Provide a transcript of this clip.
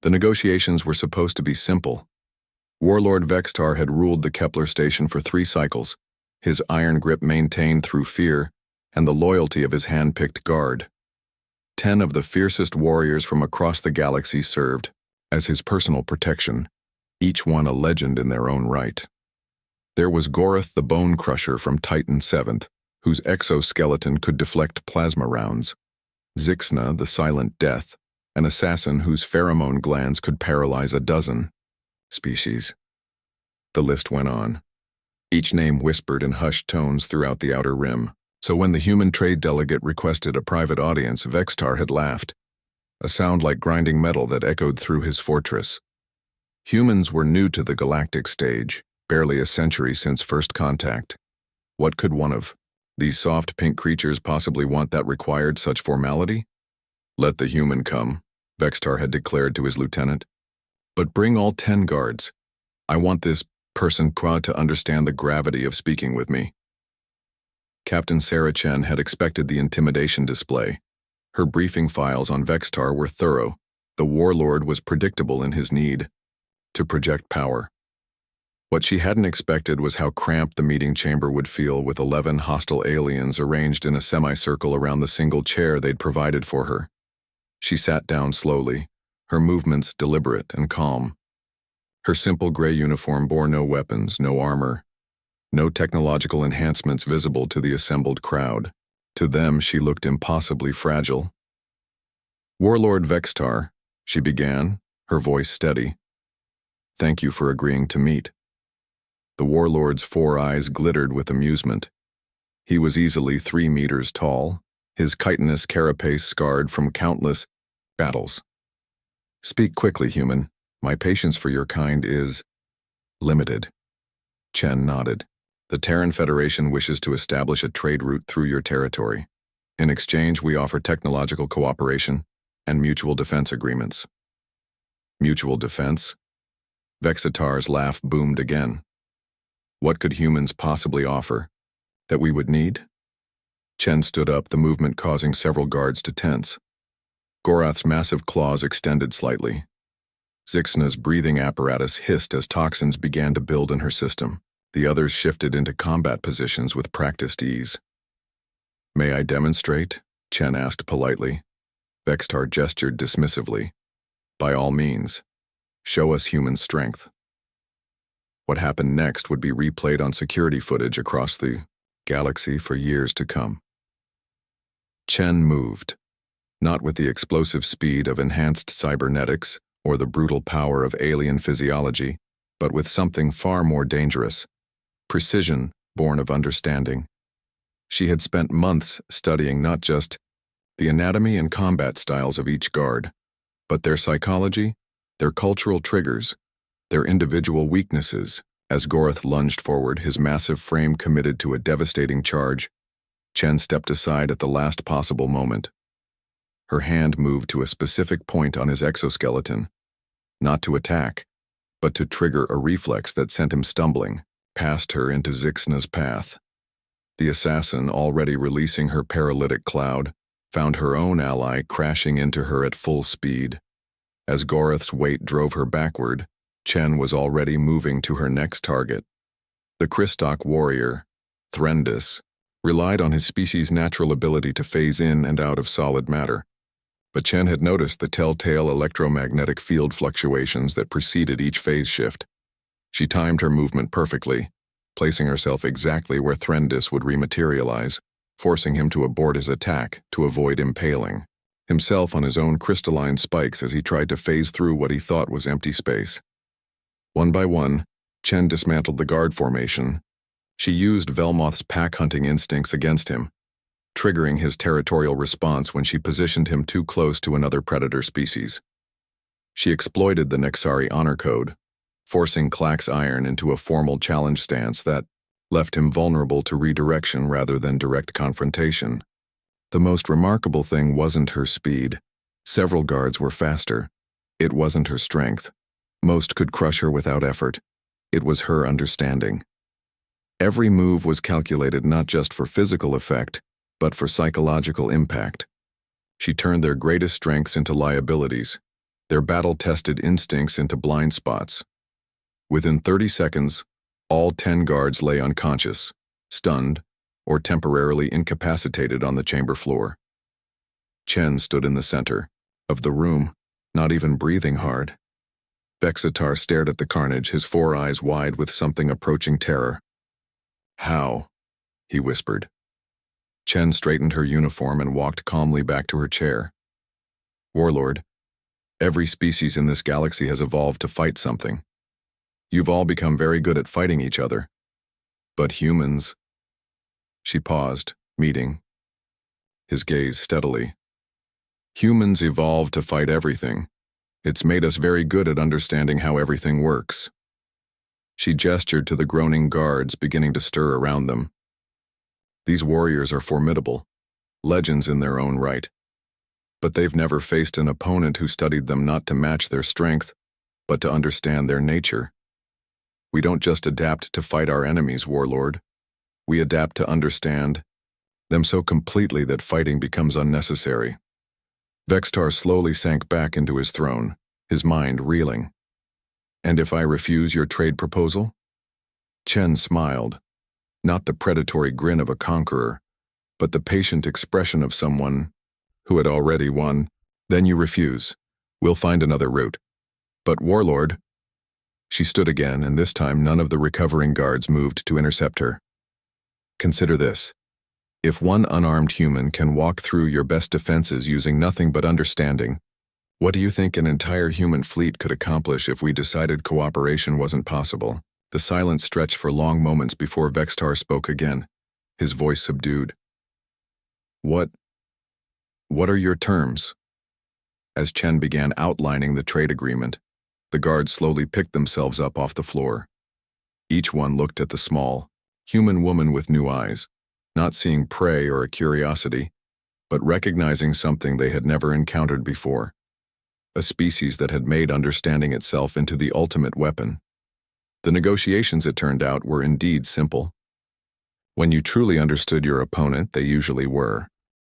The negotiations were supposed to be simple. Warlord Vextar had ruled the Kepler station for 3 cycles, his iron grip maintained through fear and the loyalty of his hand-picked guard. 10 of the fiercest warriors from across the galaxy served as his personal protection, each one a legend in their own right. There was Gorath the Bone Crusher from Titan 7th, whose exoskeleton could deflect plasma rounds. Zixna the Silent Death, an assassin whose pheromone glands could paralyze a dozen species. The list went on, each name whispered in hushed tones throughout the outer rim. So when the human trade delegate requested a private audience, Vextar had laughed, a sound like grinding metal that echoed through his fortress. Humans were new to the galactic stage, barely a century since first contact. What could one of these soft pink creatures possibly want that required such formality? Let the human come, Vextar had declared to his lieutenant. But bring all 10 guards. I want this person quad to understand the gravity of speaking with me. Captain Sarah Chen had expected the intimidation display. Her briefing files on Vextar were thorough. The Warlord was predictable in his need to project power. What she hadn't expected was how cramped the meeting chamber would feel with 11 hostile aliens arranged in a semicircle around the single chair they'd provided for her. She sat down slowly, her movements deliberate and calm. Her simple gray uniform bore no weapons, no armor, no technological enhancements visible to the assembled crowd. To them, she looked impossibly fragile. Warlord Vextar, she began, her voice steady. Thank you for agreeing to meet. The Warlord's 4 eyes glittered with amusement. He was easily 3 meters tall, his chitinous carapace scarred from countless battles. Speak quickly, human. My patience for your kind is limited. Chen nodded. The Terran Federation wishes to establish a trade route through your territory. In exchange, we offer technological cooperation and mutual defense agreements. Mutual defense? Vexitar's laugh boomed again. What could humans possibly offer that we would need? Chen stood up, the movement causing several guards to tense. Gorath's massive claws extended slightly. Zixna's breathing apparatus hissed as toxins began to build in her system. The others shifted into combat positions with practiced ease. May I demonstrate? Chen asked politely. Vextar gestured dismissively. By all means, show us human strength. What happened next would be replayed on security footage across the galaxy for years to come. Chen moved, not with the explosive speed of enhanced cybernetics or the brutal power of alien physiology, but with something far more dangerous. Precision born of understanding. She had spent months studying not just the anatomy and combat styles of each guard, but their psychology, their cultural triggers, their individual weaknesses. As Gorath lunged forward, his massive frame committed to a devastating charge, Chen stepped aside at the last possible moment. Her hand moved to a specific point on his exoskeleton, not to attack, but to trigger a reflex that sent him stumbling past her into Zixna's path. The assassin, already releasing her paralytic cloud, found her own ally crashing into her at full speed. As Gorath's weight drove her backward, Chen was already moving to her next target. The Christok warrior, Threndis, relied on his species' natural ability to phase in and out of solid matter. But Chen had noticed the telltale electromagnetic field fluctuations that preceded each phase shift. She timed her movement perfectly, placing herself exactly where Threndis would rematerialize, forcing him to abort his attack to avoid impaling himself on his own crystalline spikes as he tried to phase through what he thought was empty space. One by one, Chen dismantled the guard formation. She used Velmoth's pack-hunting instincts against him, triggering his territorial response when she positioned him too close to another predator species. She exploited the Nexari honor code, forcing Clack's iron into a formal challenge stance that left him vulnerable to redirection rather than direct confrontation. The most remarkable thing wasn't her speed. Several guards were faster. It wasn't her strength. Most could crush her without effort. It was her understanding. Every move was calculated not just for physical effect, but for psychological impact. She turned their greatest strengths into liabilities, their battle-tested instincts into blind spots. Within 30 seconds, all 10 guards lay unconscious, stunned, or temporarily incapacitated on the chamber floor. Chen stood in the center of the room, not even breathing hard. Vexitar stared at the carnage, his 4 eyes wide with something approaching terror. "How?" he whispered. Chen straightened her uniform and walked calmly back to her chair. "Warlord, every species in this galaxy has evolved to fight something. You've all become very good at fighting each other. But humans—" She paused, meeting his gaze steadily. "Humans evolved to fight everything. It's made us very good at understanding how everything works." She gestured to the groaning guards beginning to stir around them. "These warriors are formidable, legends in their own right. But they've never faced an opponent who studied them not to match their strength, but to understand their nature. We don't just adapt to fight our enemies, Warlord. We adapt to understand them so completely that fighting becomes unnecessary." Vexitar slowly sank back into his throne, his mind reeling. "And if I refuse your trade proposal?" Chen smiled, not the predatory grin of a conqueror, but the patient expression of someone who had already won. "Then you refuse. We'll find another route. But Warlord—" She stood again, and this time none of the recovering guards moved to intercept her. "Consider this. If one unarmed human can walk through your best defenses using nothing but understanding, what do you think an entire human fleet could accomplish if we decided cooperation wasn't possible?" The silence stretched for long moments before Vexitar spoke again, his voice subdued. What are your terms?" As Chen began outlining the trade agreement, the guards slowly picked themselves up off the floor. Each one looked at the small, human woman with new eyes, not seeing prey or a curiosity, but recognizing something they had never encountered before. A species that had made understanding itself into the ultimate weapon. The negotiations, it turned out, were indeed simple. When you truly understood your opponent, they usually were.